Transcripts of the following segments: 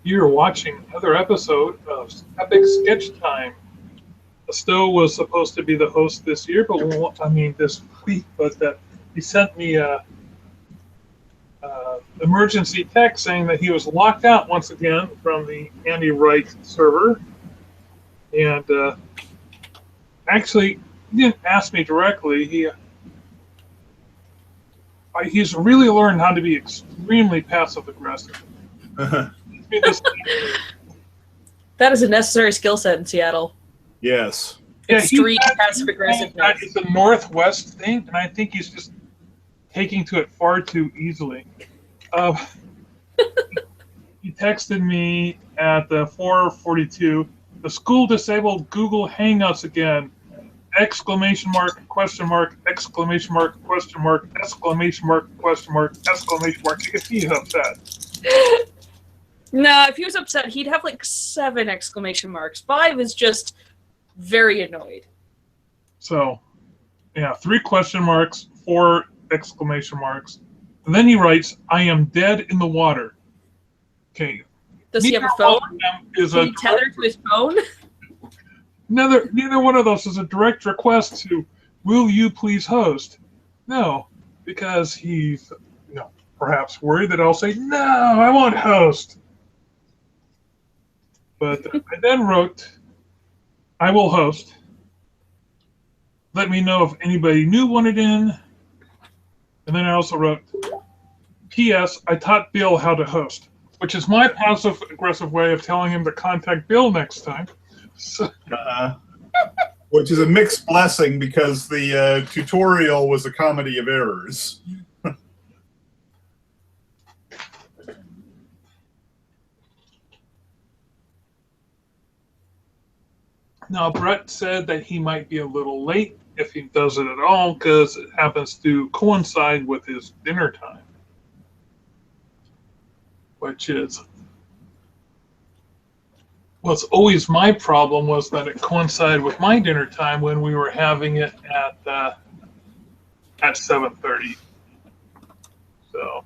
You're watching another episode of Epic Sketch Time. Stowe was supposed to be the host this year, but this week, but he sent me a emergency text saying that he was locked out once again from the Andy Wright server, and actually he didn't ask me directly. He's really learned how to be extremely passive aggressive. That is a necessary skill set in Seattle. Yes. Extreme passive aggressiveness. It's a Northwest thing, and I think he's just taking to it far too easily. He texted me at 4:42. The school disabled Google Hangouts again! Exclamation mark, question mark, exclamation mark, question mark, exclamation mark, question mark, exclamation mark. You can see he's upset. No, if he was upset, he'd have like 7 exclamation marks. 5 is just very annoyed. So, yeah, 3 question marks, 4 exclamation marks. And then he writes, I am dead in the water. Okay. Does he have a phone? Is Can he tether to his phone? Neither one of those is a direct request to, will you please host? No, because he's perhaps worried that I'll say, no, I won't host. But I then wrote, I will host. Let me know if anybody new wanted in. And then I also wrote, P.S. I taught Bill how to host, which is my passive-aggressive way of telling him to contact Bill next time. So, which is a mixed blessing because the tutorial was a comedy of errors. now, Brett said that he might be a little late if he does it at all because it happens to coincide with his dinner time, which is what's always my problem was that it coincided with my dinner time when we were having it at 7:30. So,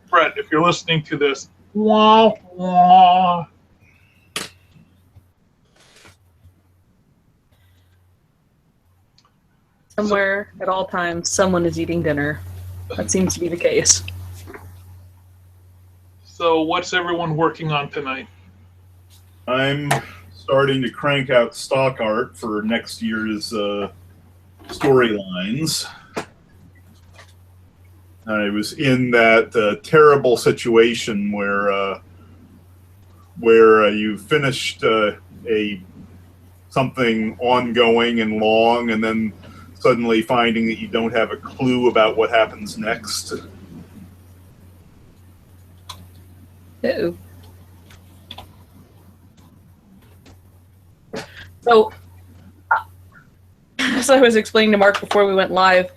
Brett, if you're listening to this, wah, wah. Somewhere, at all times, someone is eating dinner. That seems to be the case. So, what's everyone working on tonight? I'm starting to crank out stock art for next year's storylines. I was in that terrible situation where you finished something ongoing and long, and then suddenly finding that you don't have a clue about what happens next. Ew. So, as I was explaining to Mark before we went live,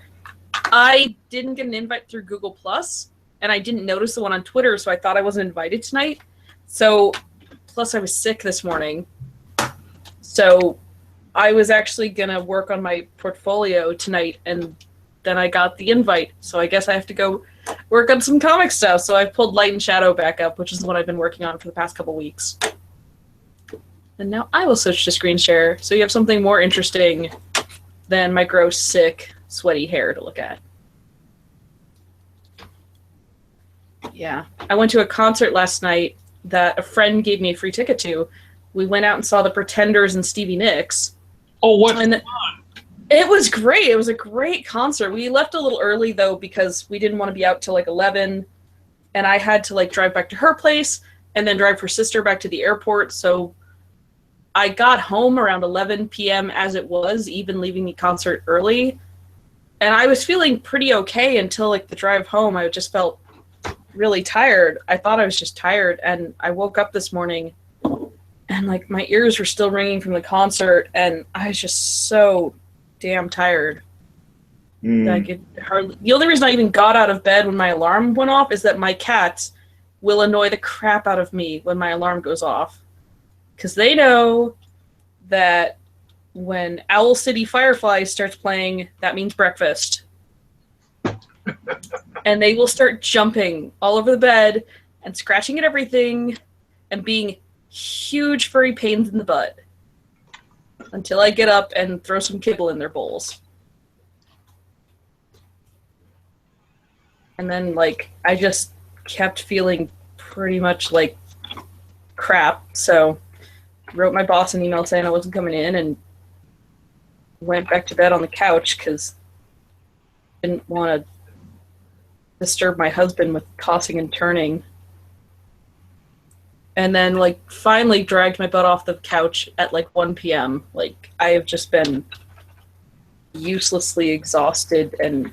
I didn't get an invite through Google Plus, and I didn't notice the one on Twitter, so I thought I wasn't invited tonight. So, plus I was sick this morning. So, I was actually going to work on my portfolio tonight, and then I got the invite. So I guess I have to go work on some comic stuff. So I pulled Light and Shadow back up, which is what I've been working on for the past couple weeks. And now I will switch to screen share, so you have something more interesting than my gross, sick, sweaty hair to look at. Yeah. I went to a concert last night that a friend gave me a free ticket to. We went out and saw the Pretenders and Stevie Nicks. Oh, what fun! It was great. It was a great concert. We left a little early, though, because we didn't want to be out till like 11, and I had to like drive back to her place and then drive her sister back to the airport. So I got home around 11 p.m. as it was, even leaving the concert early. And I was feeling pretty okay until like the drive home. I just felt really tired. I thought I was just tired, and I woke up this morning and like my ears were still ringing from the concert, and I was just so damn tired. The only reason I even got out of bed when my alarm went off is that my cats will annoy the crap out of me when my alarm goes off, because they know that when Owl City Fireflies starts playing, that means breakfast. And they will start jumping all over the bed and scratching at everything. and being huge furry pains in the butt until I get up and throw some kibble in their bowls. And then, like, I just kept feeling pretty much like crap, so wrote my boss an email saying I wasn't coming in and went back to bed on the couch because I didn't want to disturb my husband with tossing and turning. And then, like, finally dragged my butt off the couch at, like, 1 p.m. Like, I have just been uselessly exhausted and,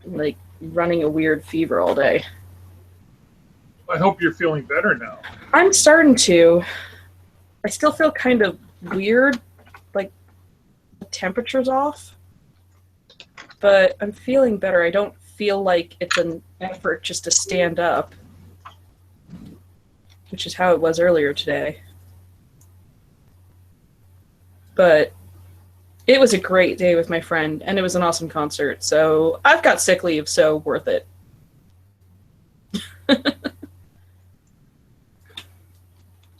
like, running a weird fever all day. I hope you're feeling better now. I'm starting to. I still feel kind of weird, like the temperature's off, but I'm feeling better. I don't feel like it's an effort just to stand up, which is how it was earlier today. But it was a great day with my friend, and it was an awesome concert, so I've got sick leave, so worth it.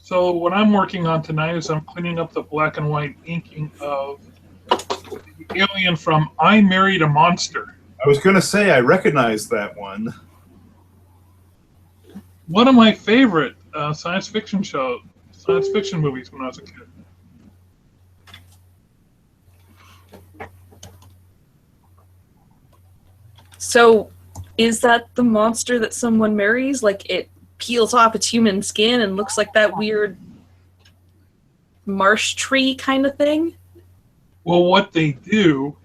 So what I'm working on tonight is I'm cleaning up the black and white inking of the alien from I Married a Monster. I was going to say, I recognize that one. One of my favorite science fiction movies when I was a kid. So, is that the monster that someone marries? Like, it peels off its human skin and looks like that weird marsh tree kind of thing? Well, what they do,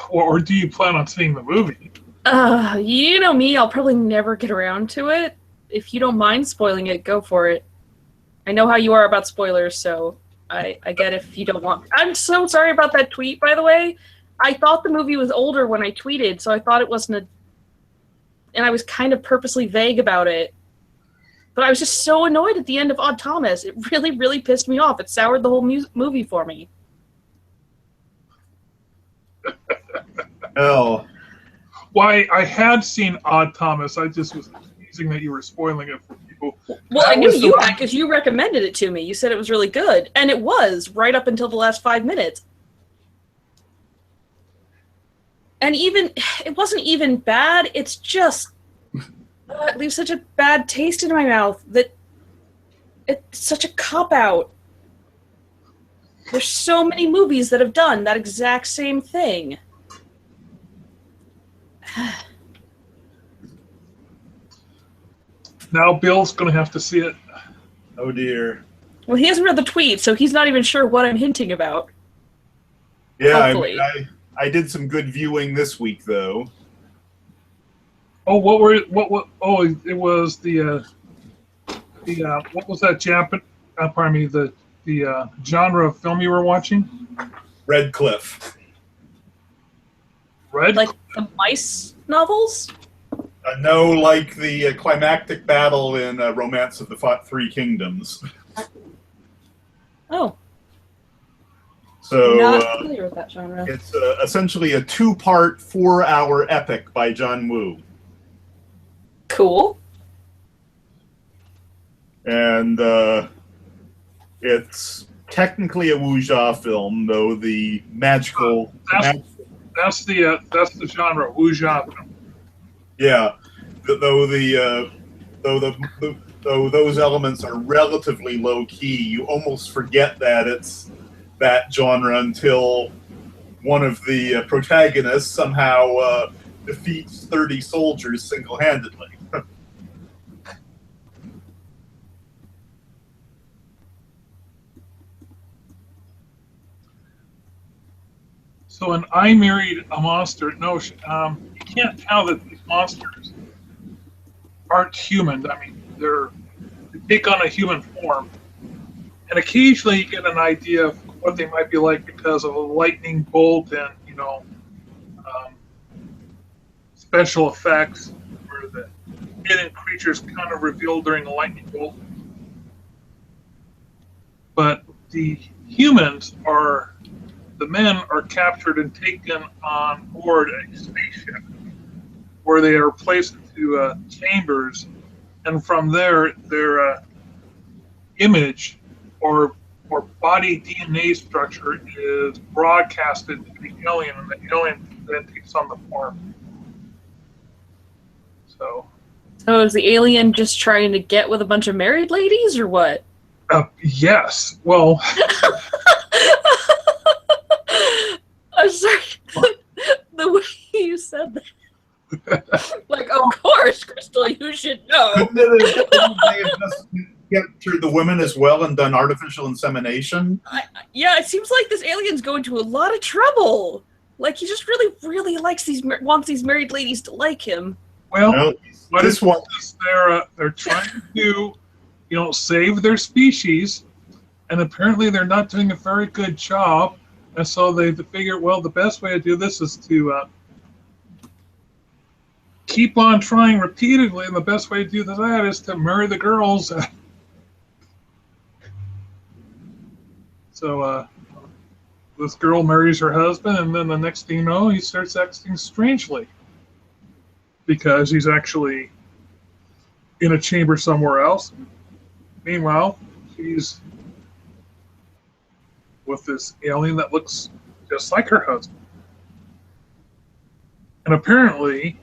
or do you plan on seeing the movie? You know me, I'll probably never get around to it. If you don't mind spoiling it, go for it. I know how you are about spoilers, so I get if you don't want. I'm so sorry about that tweet, by the way. I thought the movie was older when I tweeted, so I thought it wasn't a... And I was kind of purposely vague about it. But I was just so annoyed at the end of Odd Thomas. It really, really pissed me off. It soured the whole movie for me. Oh. Why, I had seen Odd Thomas. I just was teasing that you were spoiling it for people. Well, I knew you had because you recommended it to me. You said it was really good. And it was, right up until the last 5 minutes. And even, it wasn't even bad. It's just... it leaves such a bad taste in my mouth that it's such a cop-out. There's so many movies that have done that exact same thing. Now Bill's going to have to see it. Oh, dear. Well, he hasn't read the tweet, so he's not even sure what I'm hinting about. Yeah, Hopefully. I did some good viewing this week, though. Oh, oh, it was the what was that the genre of film you were watching? Red Cliff. Red? Like the mice novels? No, like the climactic battle in Romance of the Three Kingdoms. Oh. So Not familiar with that genre. it's essentially a 2-part, 4-hour epic by John Woo. Cool. And it's technically a wuxia film, though the magical... That's the genre, wuxia. Yeah, though those elements are relatively low key, you almost forget that it's that genre until one of the protagonists somehow defeats 30 soldiers single-handedly. So in I Married a Monster, no, you can't tell that these monsters aren't human. I mean, they take on a human form. And occasionally you get an idea of what they might be like because of a lightning bolt and, special effects where the hidden creatures kind of revealed during the lightning bolt. But the men are captured and taken on board a spaceship where they are placed into chambers, and from there they're image or body DNA structure is broadcasted to the alien, and the alien then takes on the form. So is the alien just trying to get with a bunch of married ladies, or what? yes. Well, I'm sorry. The way you said that. Like, of course, Crystal, you should know. Couldn't they have just captured the women as well and done artificial insemination? Yeah, it seems like this alien's going to a lot of trouble. Like, he just really, really wants these married ladies to like him. well, No, what this is one. this? They're trying to, save their species, and apparently they're not doing a very good job. And so they figure, well, the best way to do this is to keep on trying repeatedly, and the best way to do that is to marry the girls. So this girl marries her husband, and then the next thing you know, he starts acting strangely because he's actually in a chamber somewhere else. Meanwhile, she's with this alien that looks just like her husband. And apparently,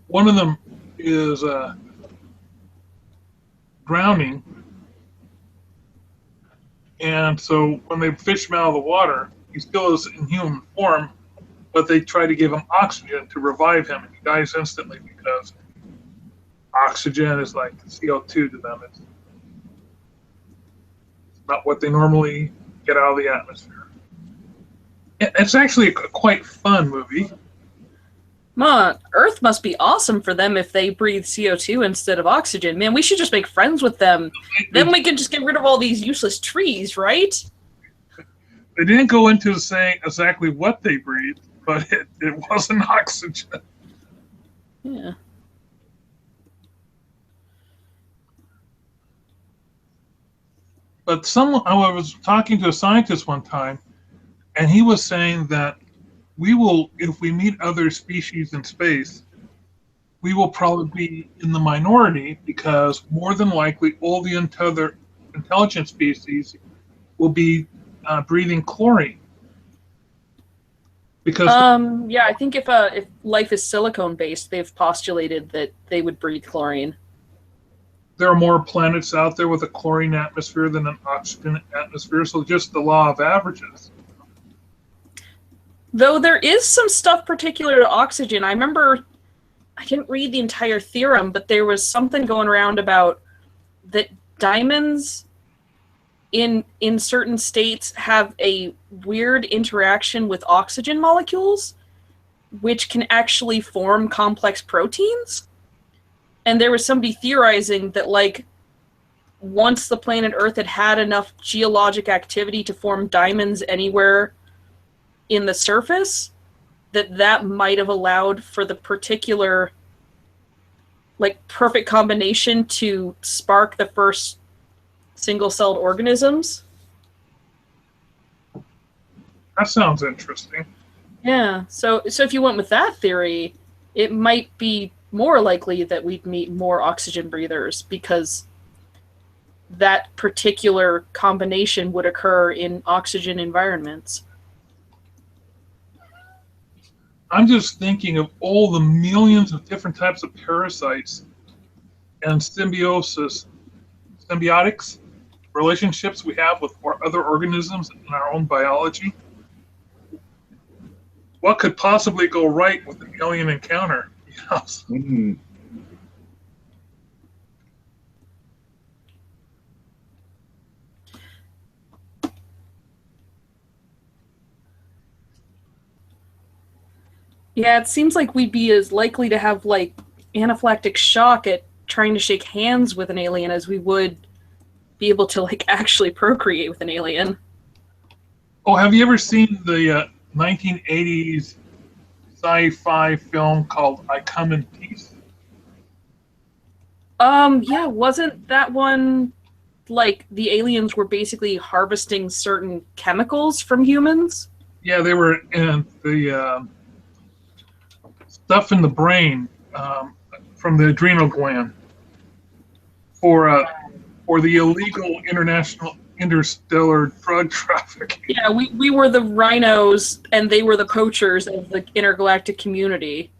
one of them is drowning, and so when they fish him out of the water, he still is in human form, but they try to give him oxygen to revive him, and he dies instantly because oxygen is like CO2 to them. It's not what they normally get out of the atmosphere. It's actually a quite fun movie. Earth must be awesome for them if they breathe CO2 instead of oxygen. Man, we should just make friends with them. Then we can just get rid of all these useless trees, right? They didn't go into saying exactly what they breathed, but it wasn't oxygen. Yeah. But I was talking to a scientist one time, and he was saying that we will, if we meet other species in space, we will probably be in the minority because more than likely all the other intelligent species will be breathing chlorine. Because yeah, I think if life is silicone based, they've postulated that they would breathe chlorine. there are more planets out there with a chlorine atmosphere than an oxygen atmosphere, so just the law of averages. Though there is some stuff particular to oxygen. I remember, I didn't read the entire theorem, but there was something going around about that diamonds in certain states have a weird interaction with oxygen molecules, which can actually form complex proteins. And there was somebody theorizing that, like, once the planet Earth had enough geologic activity to form diamonds anywhere in the surface, that might have allowed for the particular, like, perfect combination to spark the first single-celled organisms. That sounds interesting. Yeah, so if you went with that theory, it might be more likely that we'd meet more oxygen breathers because that particular combination would occur in oxygen environments. I'm just thinking of all the millions of different types of parasites and symbiotics relationships we have with other organisms in our own biology. What could possibly go right with an alien encounter? Yes. Mm. Yeah, it seems like we'd be as likely to have, like, anaphylactic shock at trying to shake hands with an alien as we would be able to, like, actually procreate with an alien. Oh, have you ever seen the 1980s sci-fi film called I Come in Peace? Yeah, wasn't that one, like, the aliens were basically harvesting certain chemicals from humans? Yeah, they were in the stuff in the brain from the adrenal gland for the illegal international interstellar drug trafficking. Yeah, we were the rhinos and they were the poachers of the intergalactic community.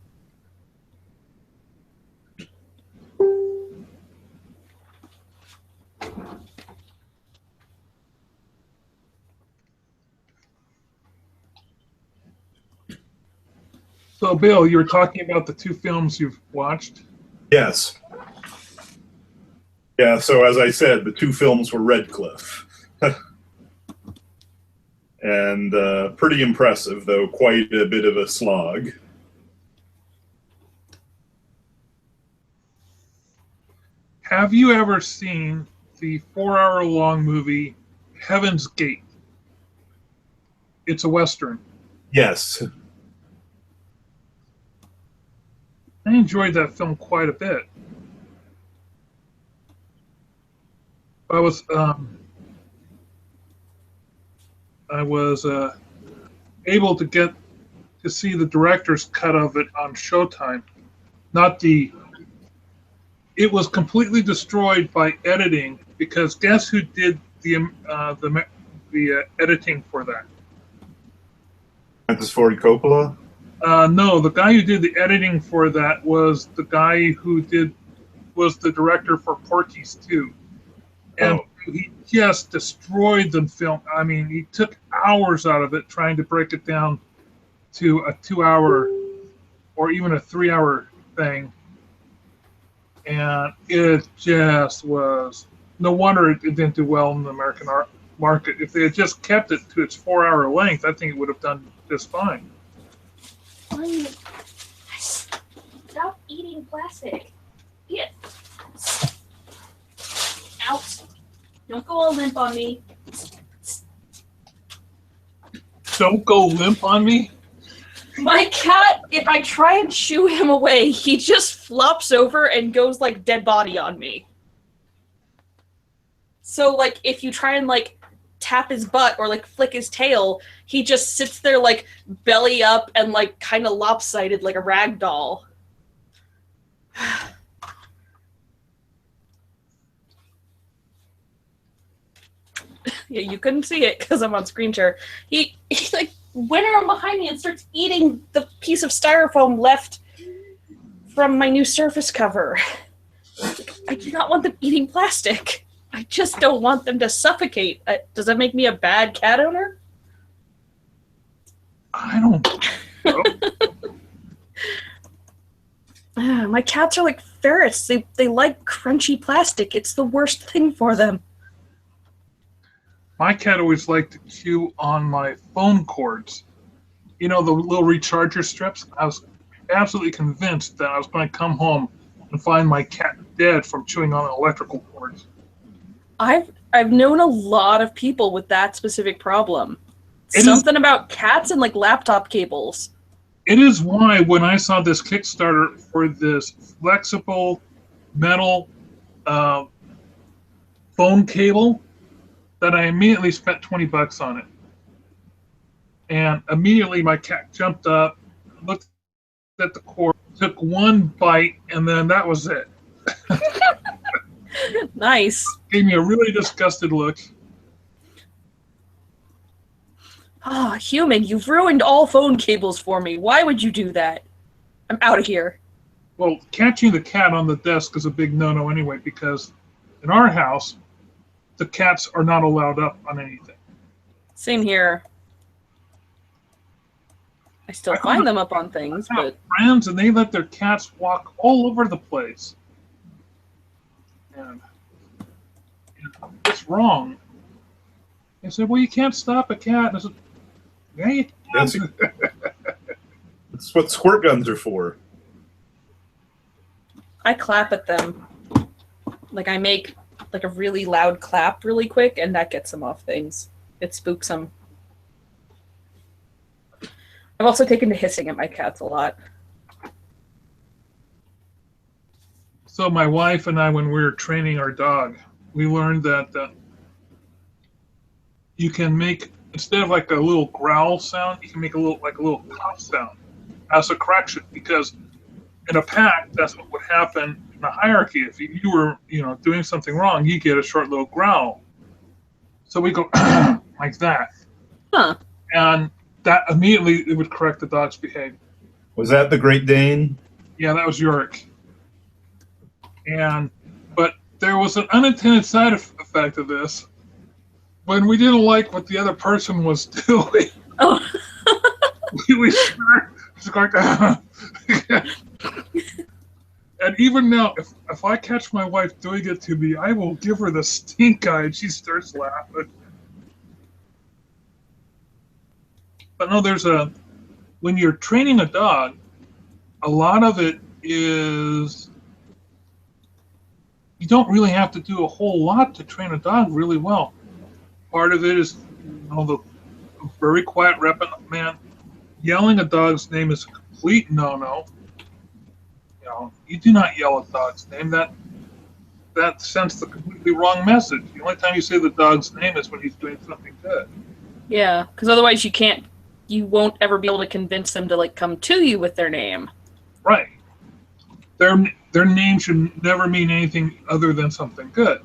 So, Bill, you were talking about the 2 films you've watched. Yes. Yeah, so as I said, the 2 films were Red Cliff. And pretty impressive, though quite a bit of a slog. Have you ever seen the 4-hour-long movie Heaven's Gate? It's a Western. Yes. I enjoyed that film quite a bit. I was able to get to see the director's cut of it on Showtime. It was completely destroyed by editing because guess who did the editing for that? Francis Ford Coppola? No, the guy who did the editing for that was the guy who was the director for Porky's 2. And he just destroyed the film. I mean, he took hours out of it trying to break it down to a 2-hour or even a 3-hour thing. And it just was, no wonder it didn't do well in the American market. If they had just kept it to its 4-hour length, I think it would have done just fine. Stop eating plastic. Get. Out. Don't go all limp on me. Don't go limp on me? My cat, if I try and shoo him away, he just flops over and goes like dead body on me. So like if you try and like tap his butt or like flick his tail, he just sits there like belly up and like kind of lopsided like a rag doll. Yeah, you couldn't see it because I'm on screen share. He like went around behind me and starts eating the piece of styrofoam left from my new Surface cover. I do not want them eating plastic. I just don't want them to suffocate. Does that make me a bad cat owner? I don't know. My cats are like ferrets. They like crunchy plastic. It's the worst thing for them. My cat always liked to chew on my phone cords. You know, the little recharger strips? I was absolutely convinced that I was going to come home and find my cat dead from chewing on electrical cords. I've known a lot of people with that specific problem. Something about cats and like laptop cables. It is why when I saw this Kickstarter for this flexible metal phone cable, that I immediately spent $20 on it. And immediately my cat jumped up, looked at the cord, took one bite, and then that was it. Nice. Gave me a really disgusted look. Ah, human, you've ruined all phone cables for me. Why would you do that? I'm out of here. Well, catching the cat on the desk is a big no-no anyway, because in our house, the cats are not allowed up on anything. Same here. I still find them up on things, but friends, and they let their cats walk all over the place. And it's wrong. They said, "Well, you can't stop a cat." And I said, "Yeah, you can." That's what squirt guns are for. I clap at them. Like I make like a really loud clap really quick, and that gets them off things. It spooks them. I've also taken to hissing at my cats a lot. So my wife and I, when we were training our dog, we learned that you can make, instead of like a little growl sound, you can make a little cough sound as a correction, because in a pack, that's what would happen in a hierarchy. If you were, doing something wrong, you get a short little growl. So we go like that. Huh. And that immediately it would correct the dog's behavior. Was that the Great Dane? Yeah, that was Yorick. But there was an unintended side effect of this. When we didn't like what the other person was doing, Oh. we started going, and even now, if I catch my wife doing it to me, I will give her the stink eye, and she starts laughing. But no, when you're training a dog, a lot of it is you don't really have to do a whole lot to train a dog really well. Part of it is, the very quiet reprimand. Yelling a dog's name is a complete no-no. You do not yell a dog's name. That sends the completely wrong message. The only time you say the dog's name is when he's doing something good. Yeah, because otherwise you won't ever be able to convince them to come to you with their name. Right. Their name should never mean anything other than something good.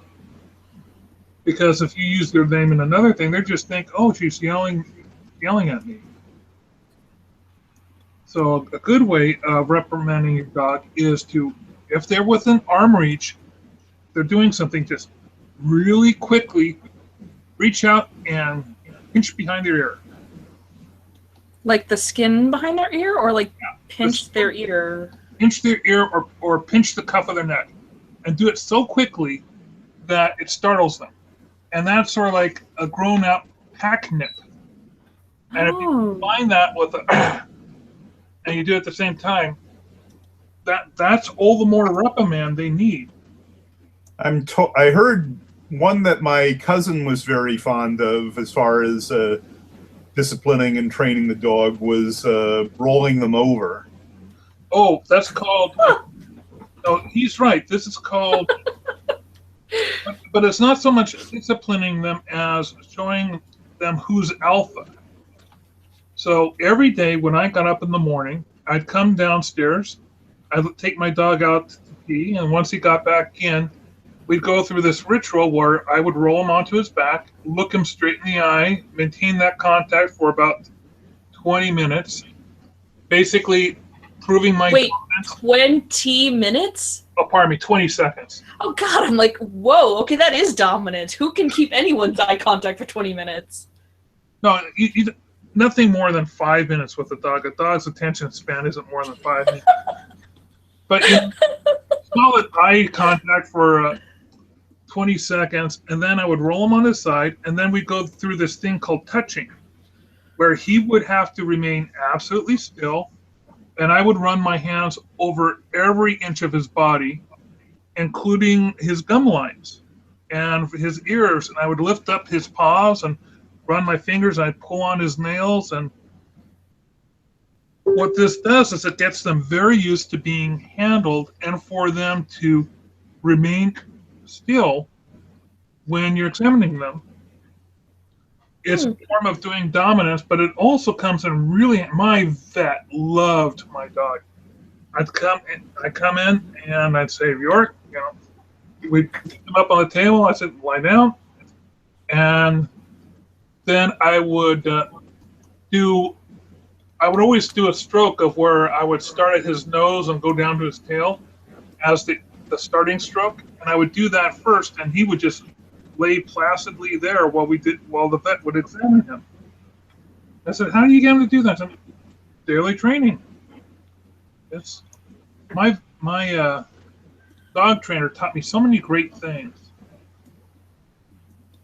Because if you use their name in another thing, they just think, oh, she's yelling at me. So a good way of reprimanding your dog is to, if they're within arm reach, they're doing something, just really quickly reach out and pinch behind their ear. Like the skin behind their ear, or pinch their ear? Pinch their ear or pinch the cuff of their neck. And do it so quickly that it startles them. And that's sort of like a grown-up pack nip. And if you combine that with and you do it at the same time, that's all the more reprimand they need. I heard one that my cousin was very fond of as far as disciplining and training the dog was rolling them over. Oh, that's called... No, he's right. This is called... But it's not so much disciplining them as showing them who's alpha. So every day when I got up in the morning, I'd come downstairs, I'd take my dog out to pee, and once he got back in, we'd go through this ritual where I would roll him onto his back, look him straight in the eye, maintain that contact for about 20 minutes, basically proving my confidence. 20 minutes? Oh, pardon me, 20 seconds. Oh, God, I'm like, whoa, okay, that is dominant. Who can keep anyone's eye contact for 20 minutes? No, nothing more than 5 minutes with a dog. A dog's attention span isn't more than 5 minutes. But solid eye contact for 20 seconds, and then I would roll him on his side, and then we'd go through this thing called touching, where he would have to remain absolutely still, and I would run my hands over every inch of his body, including his gum lines and his ears, and I would lift up his paws and run my fingers, and I'd pull on his nails, and what this does is it gets them very used to being handled and for them to remain still when you're examining them. It's a form of doing dominance, but it also comes in really, my vet loved my dog. I'd come in and I'd say, York, we'd pick him up on the table. I said, lie down. And then I would always do a stroke of where I would start at his nose and go down to his tail as the starting stroke. And I would do that first, and he would just lay placidly there while the vet would examine him. I said, how do you get him to do that? I said, daily training. It's my dog trainer taught me so many great things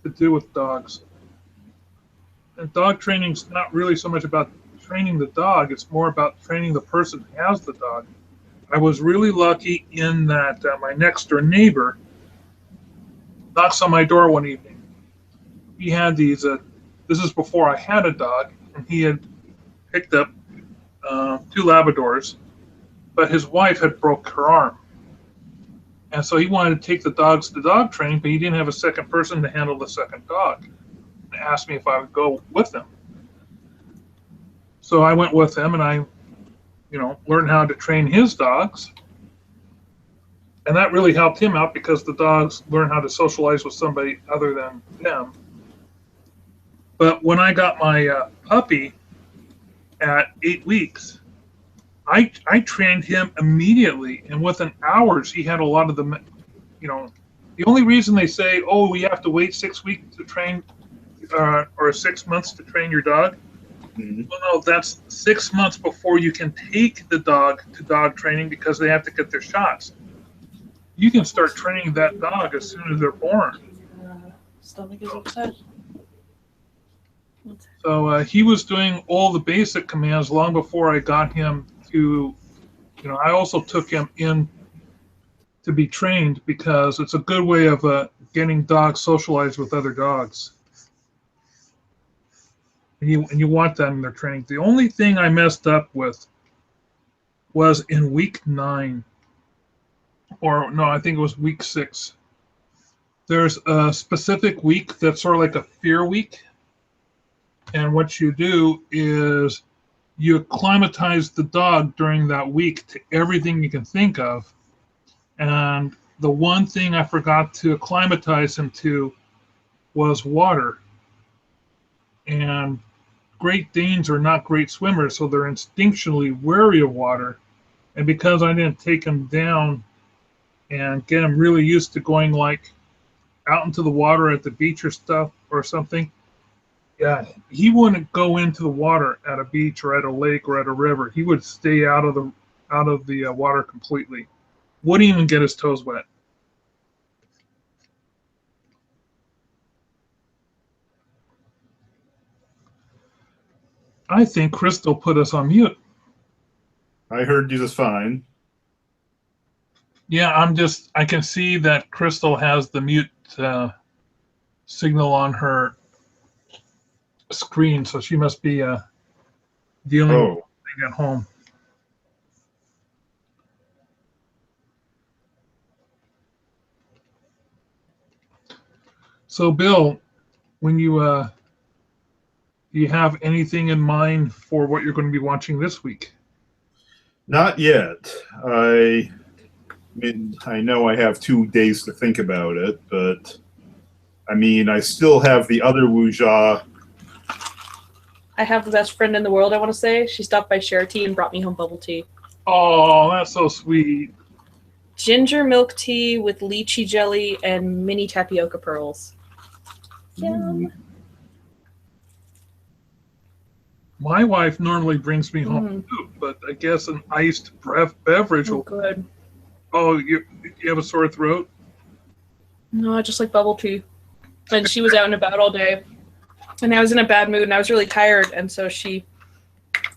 to do with dogs. And dog training's not really so much about training the dog, it's more about training the person who has the dog. I was really lucky in that my next door neighbor knocks on my door one evening. He had these, this is before I had a dog, and he had picked up 2 Labradors, but his wife had broke her arm. And so he wanted to take the dogs to dog training, but he didn't have a second person to handle the second dog. And asked me if I would go with him. So I went with him, and I learn how to train his dogs. And that really helped him out because the dogs learn how to socialize with somebody other than them. But when I got my puppy at 8 weeks, I trained him immediately, and within hours he had a lot of the, the only reason they say, oh, we have to wait 6 weeks to train, or 6 months to train your dog. Mhm. Well, no, that's 6 months before you can take the dog to dog training because they have to get their shots. You can start training that dog as soon as they're born. Stomach is upset. So he was doing all the basic commands long before I got him to, I also took him in to be trained because it's a good way of getting dogs socialized with other dogs. And you want that in their training. The only thing I messed up with was in week 9. Or no, I think it was week 6. There's a specific week that's sort of like a fear week. And what you do is you acclimatize the dog during that week to everything you can think of. And the one thing I forgot to acclimatize him to was water. And Great Danes are not great swimmers, so they're instinctually wary of water. And because I didn't take him down and get him really used to going like out into the water at the beach or stuff or something, yeah, he wouldn't go into the water at a beach or at a lake or at a river. He would stay out of the water completely. Wouldn't even get his toes wet. I think Crystal put us on mute. I heard you just fine. Yeah, I can see that Crystal has the mute signal on her screen, so she must be dealing with something at home. So, Bill, when you do you have anything in mind for what you're going to be watching this week? Not yet. I mean, I know I have 2 days to think about it, but I mean, I still have the other Wuxia. I have the best friend in the world, I want to say. She stopped by Share Tea and brought me home bubble tea. Oh, that's so sweet. Ginger milk tea with lychee jelly and mini tapioca pearls. Yum. My wife normally brings me home too, but I guess an iced beverage Oh, will. good. Oh, you have a sore throat? No, I just like bubble tea. And she was out and about all day. And I was in a bad mood and I was really tired. And so she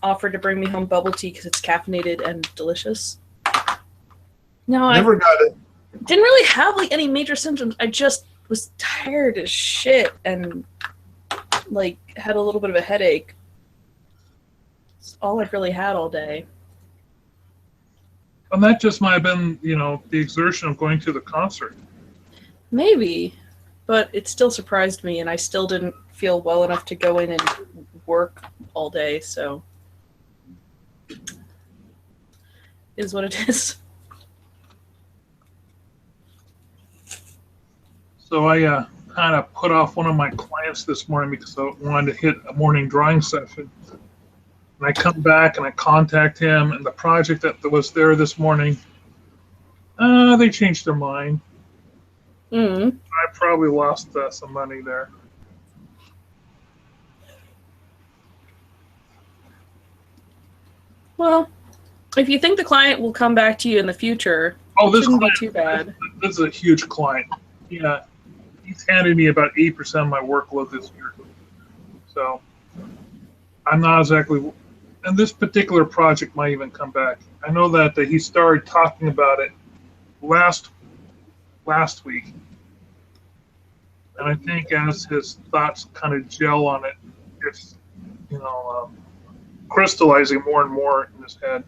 offered to bring me home bubble tea because it's caffeinated and delicious. No, Never got it. didn't really have like any major symptoms. I just was tired as shit and like had a little bit of a headache. It's all I've really had all day. And that just might have been, the exertion of going to the concert. Maybe, but it still surprised me and I still didn't feel well enough to go in and work all day, so is what it is. So I kind of put off one of my clients this morning because I wanted to hit a morning drawing session. And I come back and I contact him, and the project that was there this morning, they changed their mind. Mm. I probably lost some money there. Well, if you think the client will come back to you in the future, Oh, it this shouldn't client, be too bad. this is a huge client. Yeah, he's handed me about 8% of my workload this year. So I'm not exactly, and this particular project might even come back. I know that he started talking about it last week, and I think as his thoughts kind of gel on it, it's crystallizing more and more in his head.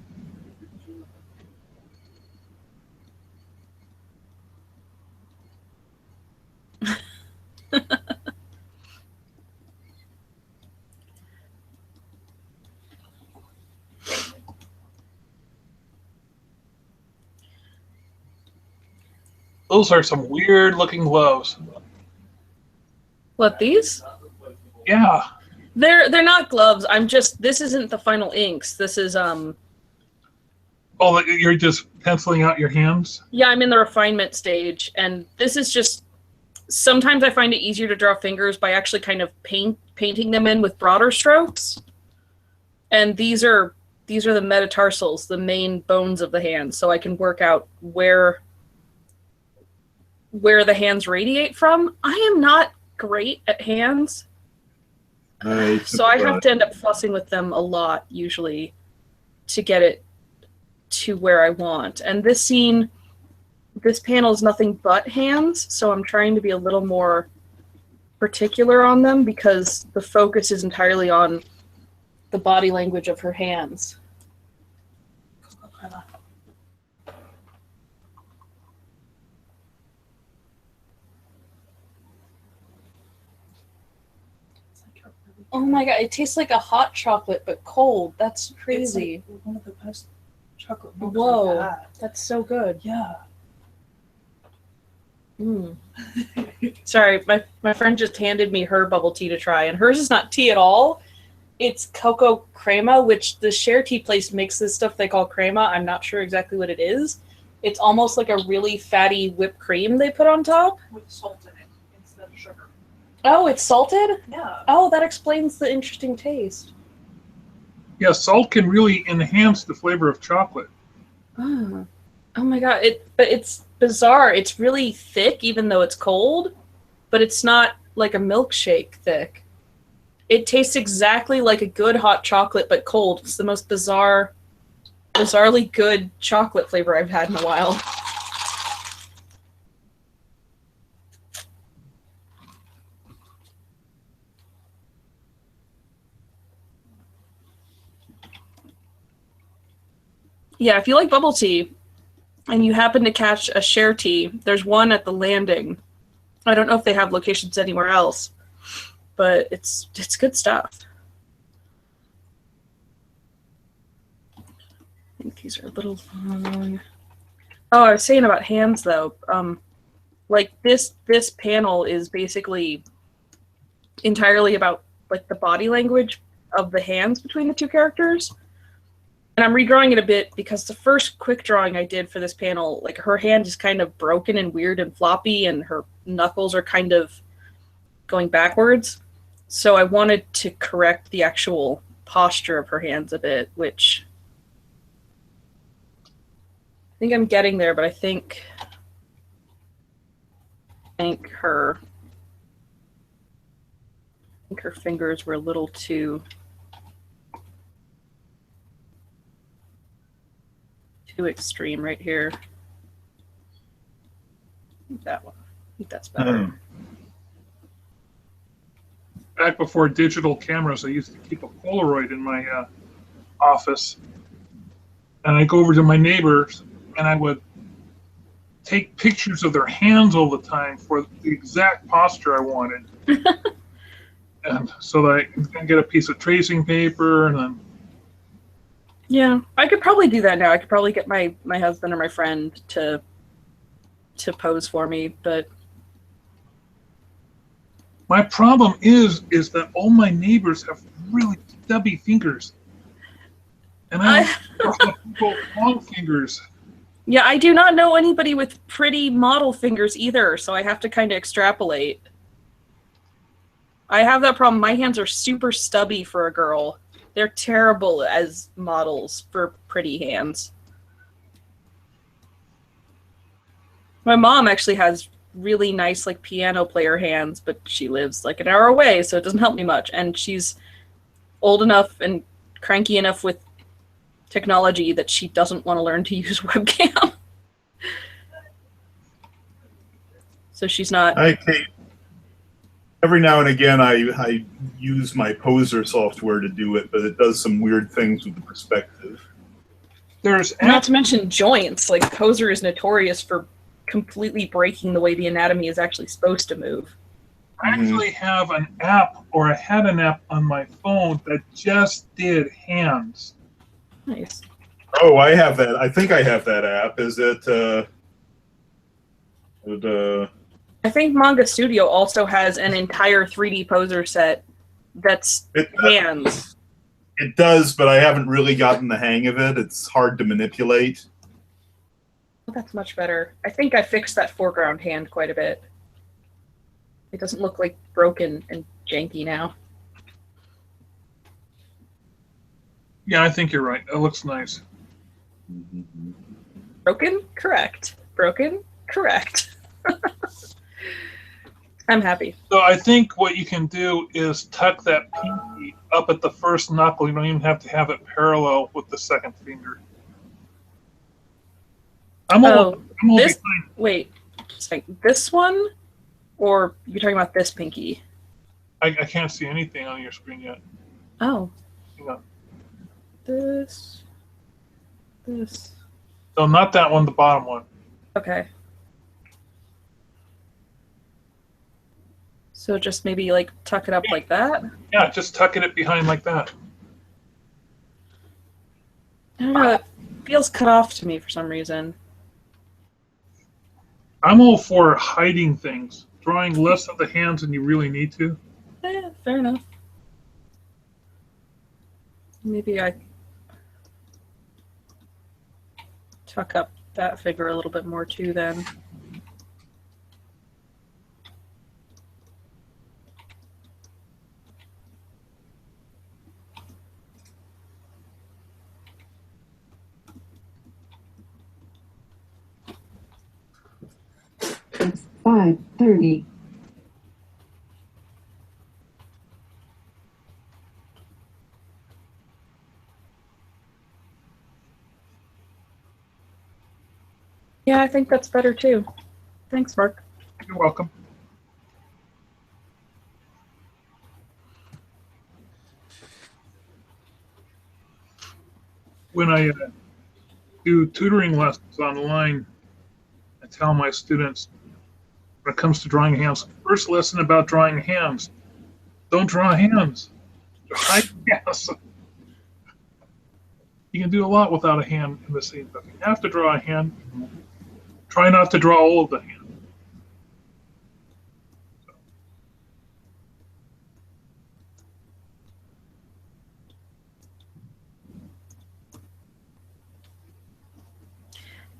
Those are some weird looking gloves. What, these? Yeah. They're not gloves. This isn't the final inks. This is Oh, you're just penciling out your hands? Yeah, I'm in the refinement stage, and this is just, sometimes I find it easier to draw fingers by actually kind of painting them in with broader strokes. And these are the metatarsals, the main bones of the hand, so I can work out where the hands radiate from. I am not great at hands, so I have to end up fussing with them a lot, usually, to get it to where I want. And this panel is nothing but hands, so I'm trying to be a little more particular on them because the focus is entirely on the body language of her hands. Oh my god, it tastes like a hot chocolate but cold. That's crazy. It's like one of the best chocolate. Whoa, that's so good. Yeah. Mm. Sorry, my friend just handed me her bubble tea to try, and hers is not tea at all. It's cocoa crema, which the Share Tea place makes this stuff they call crema. I'm not sure exactly what it is. It's almost like a really fatty whipped cream they put on top. With salt in it instead of sugar. Oh, it's salted? Yeah. Oh, that explains the interesting taste. Yeah, salt can really enhance the flavor of chocolate. Oh my god, it's bizarre. It's really thick even though it's cold, but it's not like a milkshake thick. It tastes exactly like a good hot chocolate but cold. It's the most bizarrely good chocolate flavor I've had in a while. Yeah, if you like bubble tea and you happen to catch a Share Tea, there's one at the Landing. I don't know if they have locations anywhere else, but it's good stuff. I think these are a little long. Oh, I was saying about hands though. Like this panel is basically entirely about like the body language of the hands between the two characters. And I'm redrawing it a bit because the first quick drawing I did for this panel, like her hand is kind of broken and weird and floppy, and her knuckles are kind of going backwards. So I wanted to correct the actual posture of her hands a bit, which I think I'm getting there, but I think her fingers were a little too extreme right here. That one. I think that's better. Back before digital cameras, I used to keep a Polaroid in my office. And I'd go over to my neighbors and I would take pictures of their hands all the time for the exact posture I wanted. And so that I can get a piece of tracing paper and then. Yeah, I could probably do that now. I could probably get my husband or my friend to pose for me, but my problem is that all my neighbors have really stubby fingers, and I have long fingers. Yeah, I do not know anybody with pretty model fingers either, so I have to kind of extrapolate. I have that problem. My hands are super stubby for a girl. They're terrible as models for pretty hands. My mom actually has really nice like piano player hands, but she lives like an hour away, so it doesn't help me much. And she's old enough and cranky enough with technology that she doesn't want to learn to use webcam. So she's not... Every now and again, I use my Poser software to do it, but it does some weird things with the perspective. There's not to mention joints. Like Poser is notorious for completely breaking the way the anatomy is actually supposed to move. I actually have an app, or I had an app on my phone that just did hands. Nice. Oh, I have that. I think I have that app. Is it? But, I think Manga Studio also has an entire 3D poser set that's hands. it does, but I haven't really gotten the hang of it. It's hard to manipulate. Oh, that's much better. I think I fixed that foreground hand quite a bit. It doesn't look like broken and janky now. Yeah, I think you're right. It looks nice. Broken? Correct. Broken? Correct. I'm happy. So I think what you can do is tuck that pinky up at the first knuckle. You don't even have to have it parallel with the second finger. I'm all this behind. wait, just like this one, or you're talking about this pinky? I can't see anything on your screen yet. Oh, Hang on. this. No, not that one, the bottom one. Okay. So just maybe like tuck it up like that. Yeah, just tucking it behind like that. I don't know. It feels cut off to me for some reason. I'm all for hiding things, drawing less of the hands than you really need to. Yeah, fair enough. Maybe I tuck up that figure a little bit more too then. It's 5:30. Yeah, I think that's better too. Thanks, Mark. You're welcome. When I do tutoring lessons online, I tell my students when it comes to drawing hands, first lesson about drawing hands, don't draw hands. Hide hands. You can do a lot without a hand in the scene, but if you have to draw a hand, try not to draw all of the hand.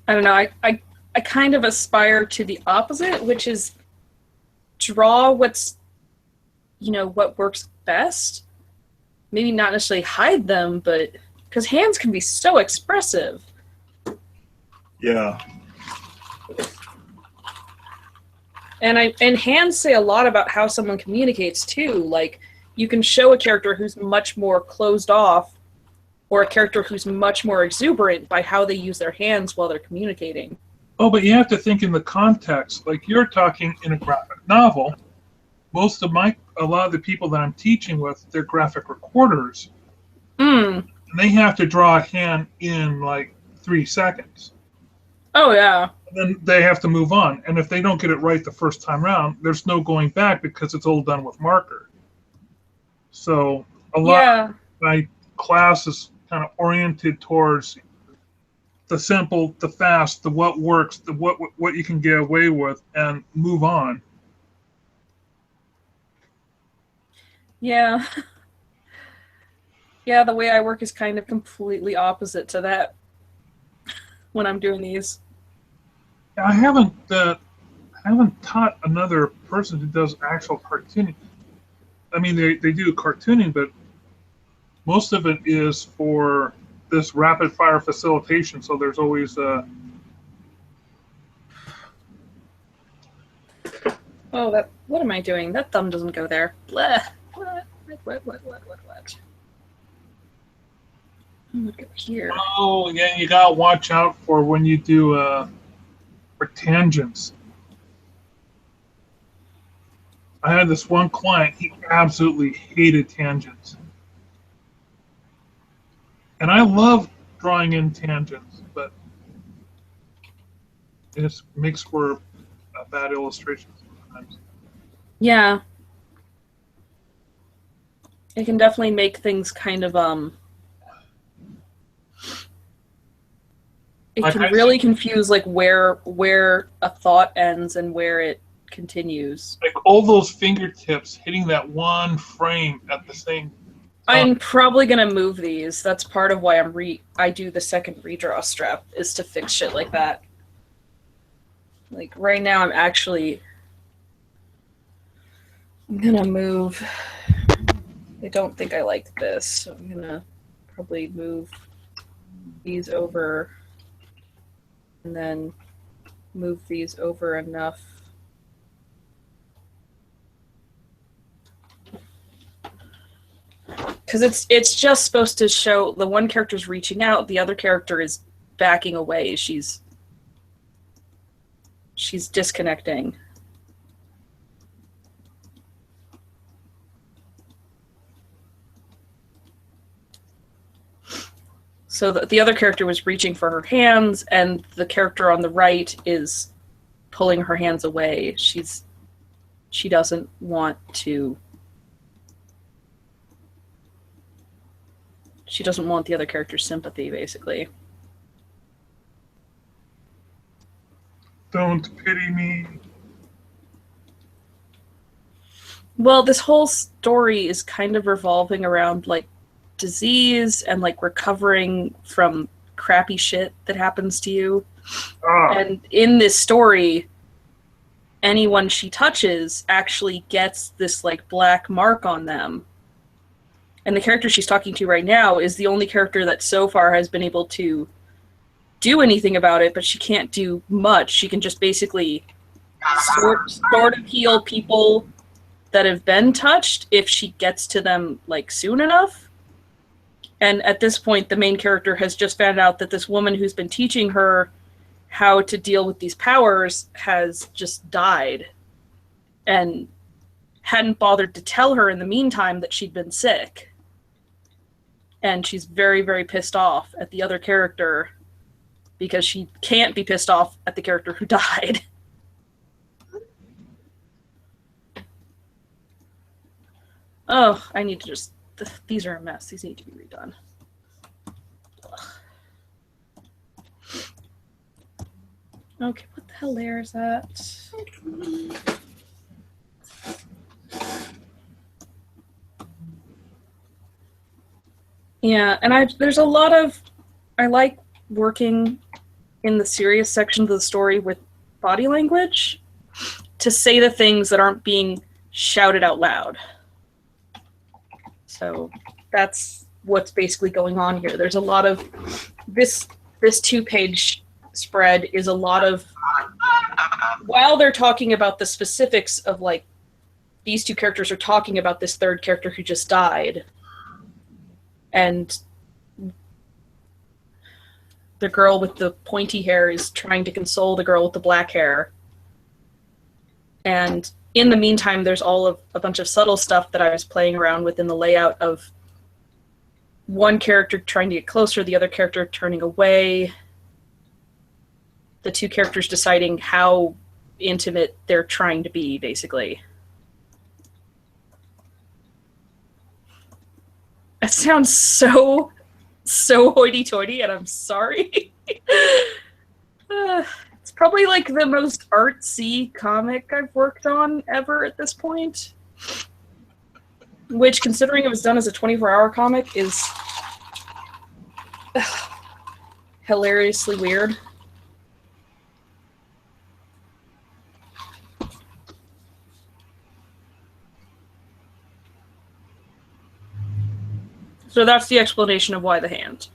I don't know. I kind of aspire to the opposite, which is draw what's, what works best. Maybe not necessarily hide them, but because hands can be so expressive. Yeah. And hands say a lot about how someone communicates too. Like you can show a character who's much more closed off or a character who's much more exuberant by how they use their hands while they're communicating. Oh, but you have to think in the context. Like you're talking in a graphic novel. A lot of the people that I'm teaching with, they're graphic recorders. Mm. And they have to draw a hand in like 3 seconds. Oh, yeah. And then they have to move on. And if they don't get it right the first time around, there's no going back because it's all done with marker. So a lot of my class is kind of oriented towards the simple, the fast, the what works, the what you can get away with, and move on. Yeah. Yeah, the way I work is kind of completely opposite to that when I'm doing these. I haven't taught another person who does actual cartooning. I mean, they do cartooning, but most of it is for this rapid fire facilitation. So there's always Oh, what am I doing? That thumb doesn't go there. Blah. What? I'm gonna go here. oh yeah, you gotta watch out for when you do for tangents. I had this one client, he absolutely hated tangents. And I love drawing in tangents, but it just makes for a bad illustration sometimes. Yeah. It can definitely make things kind of It Like can I really said- confuse like where a thought ends and where it continues. Like all those fingertips hitting that one frame at the same. I'm probably gonna move these. That's part of why I do the second redraw strap is to fix shit like that. Like right now I'm gonna move. I don't think I like this, so I'm gonna probably move these over and then move these over enough. Because it's just supposed to show the one character's reaching out, the other character is backing away. She's disconnecting. So the other character was reaching for her hands, and the character on the right is pulling her hands away. She doesn't want to. She doesn't want the other character's sympathy, basically. Don't pity me. Well, this whole story is kind of revolving around like disease and like recovering from crappy shit that happens to you. And in this story, anyone she touches actually gets this like black mark on them. And the character she's talking to right now is the only character that so far has been able to do anything about it, but she can't do much. She can just basically sort of heal people that have been touched if she gets to them like soon enough. And at this point, the main character has just found out that this woman who's been teaching her how to deal with these powers has just died and hadn't bothered to tell her in the meantime that she'd been sick. And she's very, very pissed off at the other character because she can't be pissed off at the character who died. Oh, I need to just... These are a mess. These need to be redone. Ugh. Okay, what the hell layer is that? Yeah, and there's a lot of... I like working in the serious sections of the story with body language to say the things that aren't being shouted out loud. So that's what's basically going on here. There's a lot of this 2-page spread is a lot of, while they're talking about the specifics of like these two characters are talking about this third character who just died, and the girl with the pointy hair is trying to console the girl with the black hair. And in the meantime, there's a bunch of subtle stuff that I was playing around with in the layout of one character trying to get closer, the other character turning away, the two characters deciding how intimate they're trying to be, basically. That sounds so hoity-toity, and I'm sorry. It's probably like the most artsy comic I've worked on ever at this point. Which, considering it was done as a 24-hour comic, is hilariously weird. So that's the explanation of why the hand.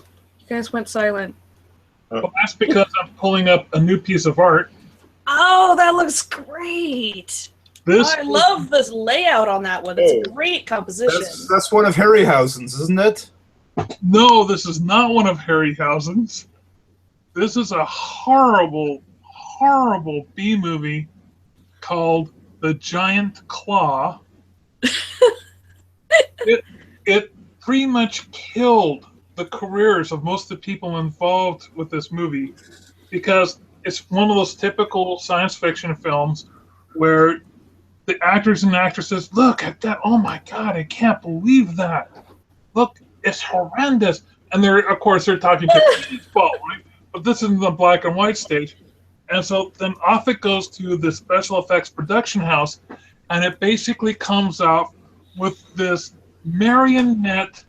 You guys went silent. Well, that's because I'm pulling up a new piece of art. Oh, that looks great! This I love this layout on that one. It's Oh. great composition. That's one of Harryhausen's, isn't it? No, this is not one of Harryhausen's. This is a horrible, horrible B movie called The Giant Claw. It pretty much killed the careers of most of the people involved with this movie because it's one of those typical science fiction films where the actors and actresses, look at that. Oh my God, I can't believe that. Look, it's horrendous. And of course, they're talking to people, right? But this is the black and white stage. And so then off it goes to the special effects production house, and it basically comes out with this marionette.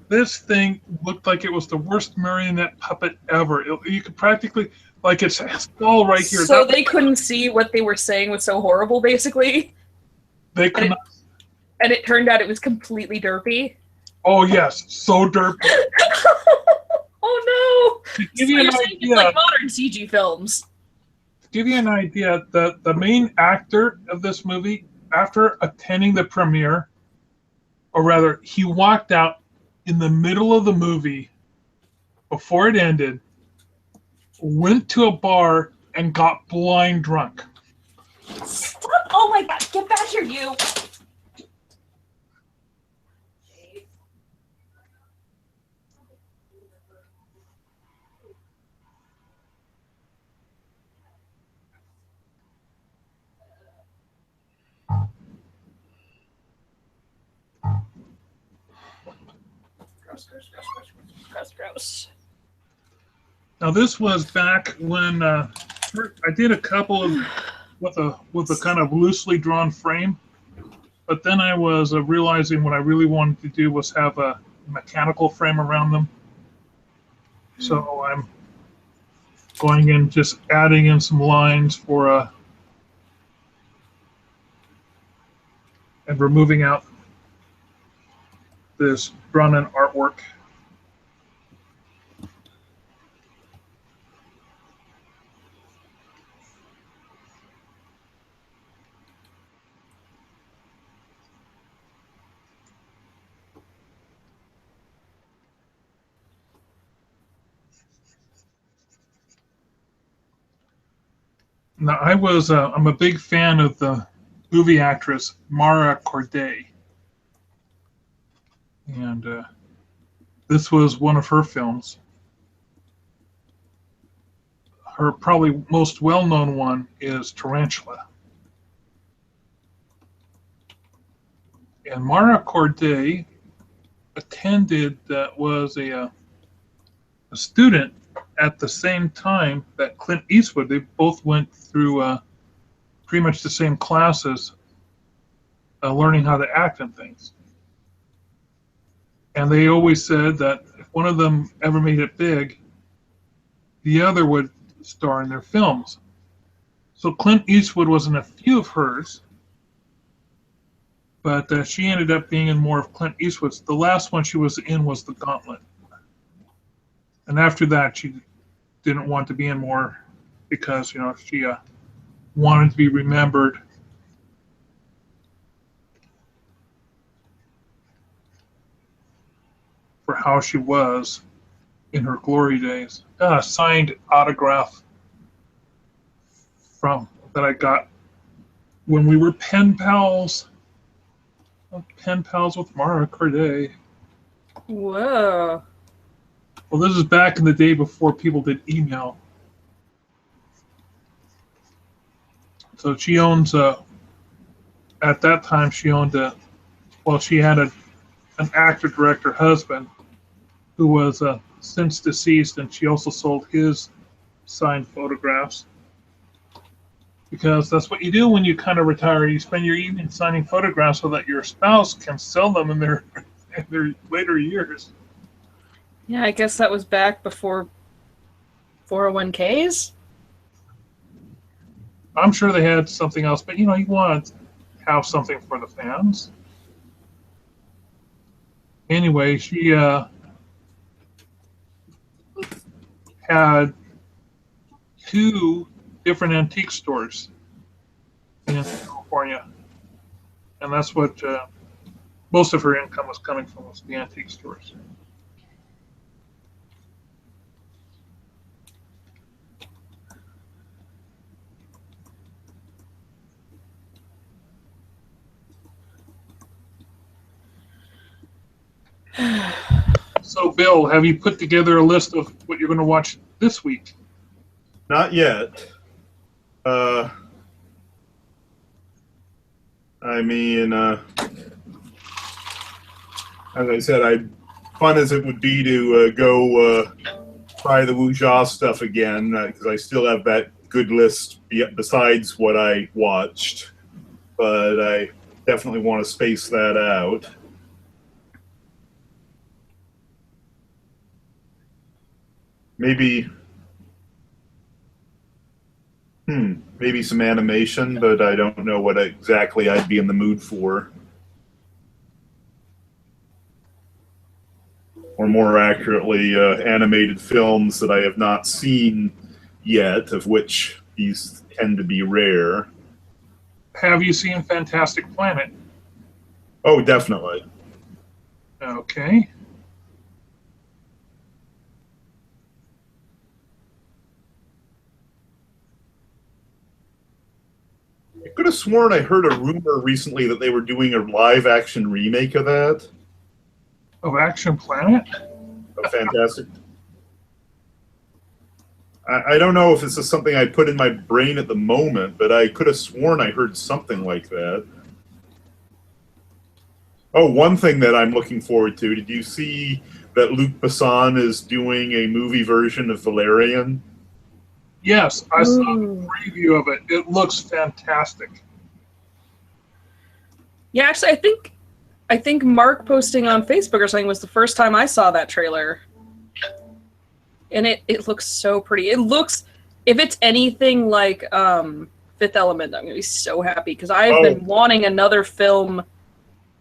This thing looked like it was the worst marionette puppet ever. You could practically, like, its skull right here. So they couldn't see what they were saying was so horrible, basically. They could not. And it turned out it was completely derpy. Oh yes, so derpy. Oh no! To give So you an you're saying idea, it's like modern CG films. to give you an idea, the main actor of this movie, after attending the premiere, or rather, he walked out in the middle of the movie before it ended, went to a bar, and got blind drunk. Stop! Oh my God! Get back here, you! Gross. Now this was back when I did a couple of with a kind of loosely drawn frame, but then I was realizing what I really wanted to do was have a mechanical frame around them. So I'm going in, just adding in some lines for and removing out this drawn-in artwork. Now, I'm a big fan of the movie actress Mara Corday. And this was one of her films. Her probably most well-known one is Tarantula. And Mara Corday was a student at the same time that Clint Eastwood. They both went through pretty much the same classes, learning how to act and things. And they always said that if one of them ever made it big, the other would star in their films. So Clint Eastwood was in a few of hers, but she ended up being in more of Clint Eastwood's. The last one she was in was The Gauntlet. And after that, she didn't want to be in more because, she wanted to be remembered for how she was in her glory days. Signed autograph that I got when we were pen pals. Pen pals with Mara Corday. Whoa. Well, this is back in the day before people did email. So she owns at that time she owned she had an actor-director husband who was since deceased, and she also sold his signed photographs. Because that's what you do when you kind of retire. You spend your evening signing photographs so that your spouse can sell them in their later years. Yeah, I guess that was back before 401ks. I'm sure they had something else, but you want to have something for the fans. Anyway, she had 2 different antique stores in California, and that's what most of her income was coming from, was the antique stores. So, Bill, have you put together a list of what you're going to watch this week? Not yet. I mean, as I said, fun as it would be to go try the Wuxia stuff again, because I still have that good list besides what I watched, but I definitely want to space that out. Maybe some animation, but I don't know what exactly I'd be in the mood for. Or more accurately, animated films that I have not seen yet, of which these tend to be rare. Have you seen Fantastic Planet? Oh, definitely. Okay. I could have sworn I heard a rumor recently that they were doing a live-action remake of that. Of Action Planet? Oh, fantastic. I don't know if this is something I put in my brain at the moment, but I could have sworn I heard something like that. Oh, one thing that I'm looking forward to, did you see that Luc Besson is doing a movie version of Valerian? Yes, I saw a preview of it. It looks fantastic. Yeah, actually, I think Mark posting on Facebook or something was the first time I saw that trailer. And it looks so pretty. It looks, if it's anything like Fifth Element, I'm going to be so happy, because I've been wanting another film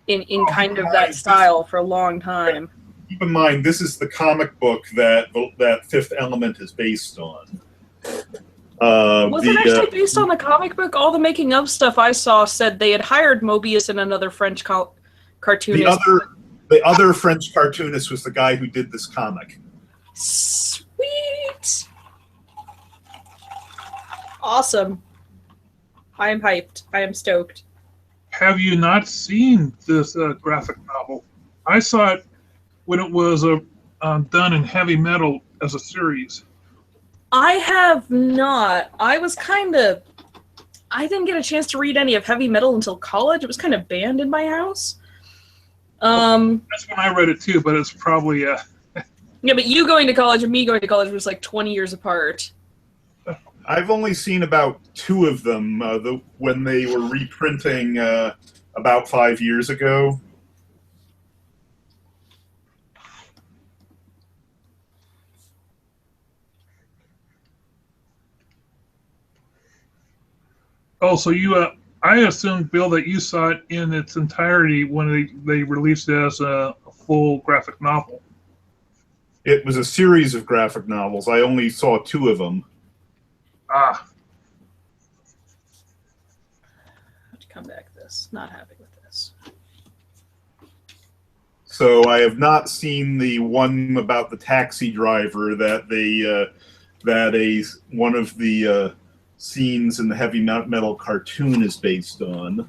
in kind of that style for a long time. Keep in mind, this is the comic book that Fifth Element is based on. Was it actually based on the comic book? All the making of stuff I saw said they had hired Mobius and another French cartoonist. The other French cartoonist was the guy who did this comic. Sweet! Awesome. I am hyped. I am stoked. Have you not seen this graphic novel? I saw it when it was done in Heavy Metal as a series. I have not. I didn't get a chance to read any of Heavy Metal until college. It was kind of banned in my house. That's when I read it too, but it's probably Yeah, but you going to college and me going to college was like 20 years apart. I've only seen about 2 of them when they were reprinting about 5 years ago. Oh, so you, I assumed, Bill, that you saw it in its entirety when they released it as a full graphic novel. It was a series of graphic novels. I only saw 2 of them. Ah. I have to come back to this. Not happy with this. So I have not seen the one about the taxi driver that one of the scenes in the Heavy Metal cartoon is based on.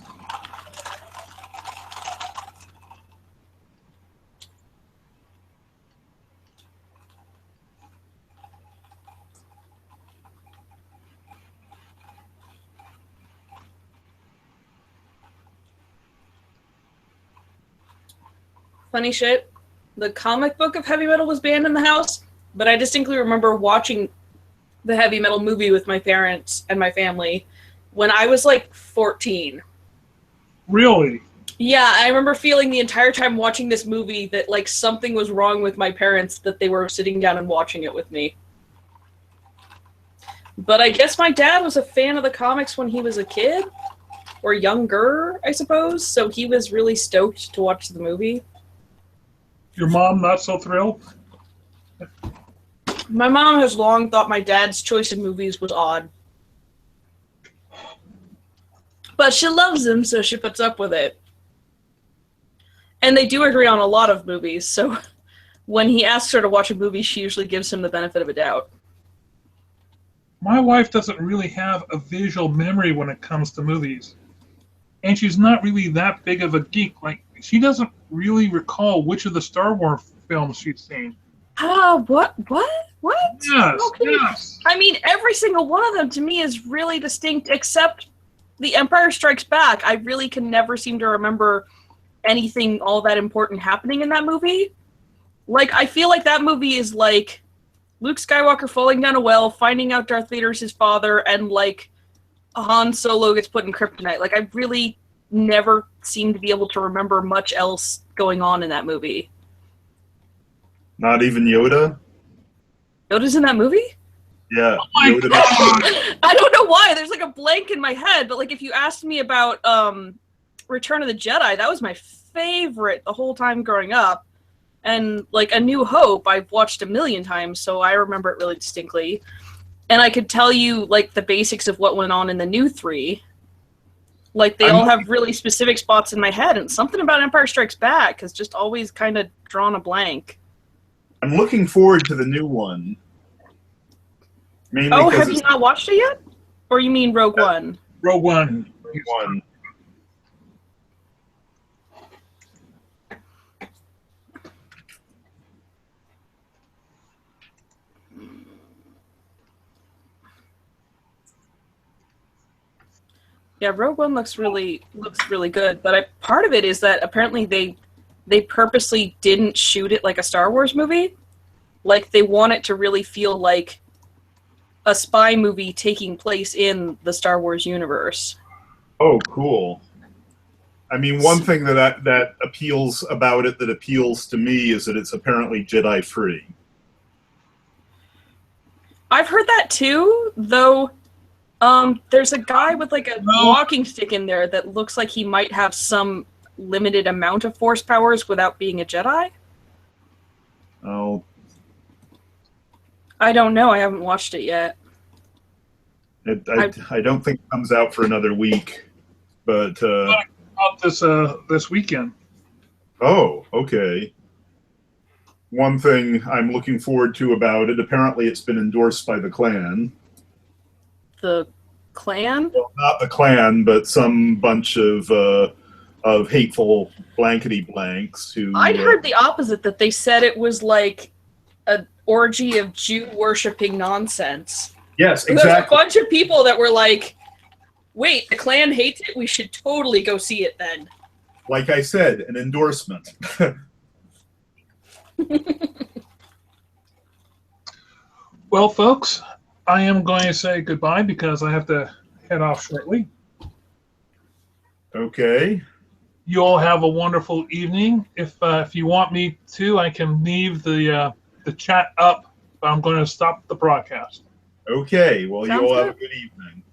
Funny shit. The comic book of Heavy Metal was banned in the house, but I distinctly remember watching the Heavy Metal movie with my parents and my family when I was like 14. Really? Yeah, I remember feeling the entire time watching this movie that like something was wrong with my parents, that they were sitting down and watching it with me. But I guess my dad was a fan of the comics when he was a kid, or younger, I suppose, so he was really stoked to watch the movie. Your mom not so thrilled? My mom has long thought my dad's choice in movies was odd. But she loves him, so she puts up with it. And they do agree on a lot of movies, so when he asks her to watch a movie, she usually gives him the benefit of a doubt. My wife doesn't really have a visual memory when it comes to movies. And she's not really that big of a geek. Like, she doesn't really recall which of the Star Wars films she's seen. What? Yes, Okay. yes. I mean, every single one of them to me is really distinct, except The Empire Strikes Back, I really can never seem to remember anything all that important happening in that movie. Like, I feel like that movie is like Luke Skywalker falling down a well, finding out Darth Vader's his father, and like Han Solo gets put in kryptonite. Like, I really never seem to be able to remember much else going on in that movie. Not even Yoda? Yoda's in that movie? Yeah. Oh my Yoda God! I don't know why. There's like a blank in my head, but like if you asked me about Return of the Jedi, that was my favorite the whole time growing up. And like A New Hope, I've watched a million times, so I remember it really distinctly. And I could tell you like the basics of what went on in the new three. Like they all have really specific spots in my head, and something about Empire Strikes Back has just always kind of drawn a blank. I'm looking forward to the new one. Mainly Oh, because have you not watched it yet? Or you mean Rogue One? Rogue One. one. Yeah, Rogue One looks really good, but part of it is that apparently they purposely didn't shoot it like a Star Wars movie. Like they want it to really feel like a spy movie taking place in the Star Wars universe. Oh, cool. I mean, one thing that appeals about it that appeals to me is that it's apparently Jedi free. I've heard that too, though. There's a guy with like a walking stick in there that looks like he might have some limited amount of force powers without being a Jedi. Oh, I don't know. I haven't watched it yet. I don't think it comes out for another week, but Out this weekend. oh, okay. One thing I'm looking forward to about it, apparently it's been endorsed by the Klan. The Klan? Well, not the Klan, but some bunch of hateful blankety blanks who. I'd heard the opposite, that they said it was like an orgy of Jew worshipping nonsense. Yes, There's a exactly. bunch of people that were like, wait, the Klan hates it? We should totally go see it then. Like I said, an endorsement. Well, folks, I am going to say goodbye because I have to head off shortly. Okay. You all have a wonderful evening. If you want me to, I can leave the chat up, but I'm going to stop the broadcast. Okay. Well, Sounds you all have a good. good evening.